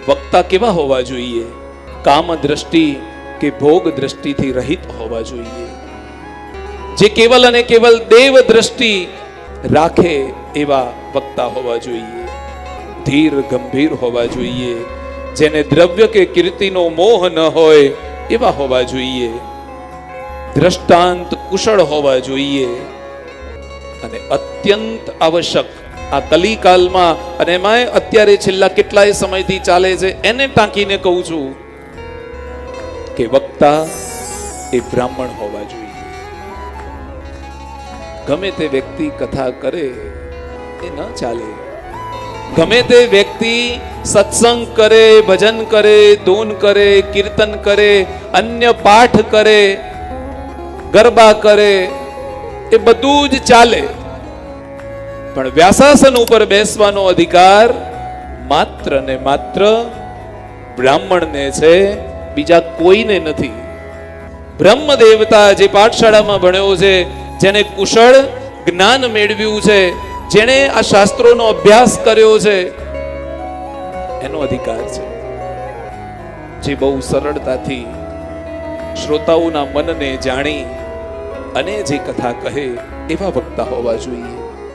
વક્તા કેવા હોવા જોઈએ? કામ દ્રષ્ટિ કે ભોગ દ્રષ્ટિથી રહિત હોવા જોઈએ. જે કેવલ અને કેવલ દેવ દ્રષ્ટિ રાખે એવા વક્તા હોવા જોઈએ. ધીર ગંભીર હોવા જોઈએ. જેને દ્રવ્ય કે કીર્તિનો મોહ ન હોય એવા હોવા જોઈએ. દ્રષ્ટાંત કુશળ હોવા જોઈએ. અને અત્યંત આવશ્યક આ કલિકાલમાં, અને એમાં અત્યારે છેલ્લા કેટલાય સમયથી ચાલે છે એને ટાંકીને કહું છું કે વક્તા એ બ્રાહ્મણ હોવા જોઈએ. ગમે તે વ્યક્તિ કથા કરે એ ન ચાલે. ગમે તે વ્યક્તિ સત્સંગ કરે, ભજન કરે, ધૂન કરે, કીર્તન કરે, અન્ય પાઠ કરે, ગરબા કરે, એ બધું જ ચાલે. પણ વ્યાસાસન ઉપર બેસવાનો અધિકાર માત્ર ને માત્ર બ્રાહ્મણને છે, બીજા કોઈને નથી. બ્રહ્મ દેવતા જે પાઠશાળામાં ભણ્યો છે, જેને કુશળ જ્ઞાન મેળવ્યું છે, જેણે આ શાસ્ત્રોનો અભ્યાસ કર્યો છે, એનો અધિકાર છે. જે બહુ સરળતાથી શ્રોતાઓના મનને જાણી અને જે કથા કહે એવા વક્તા હોવા જોઈએ.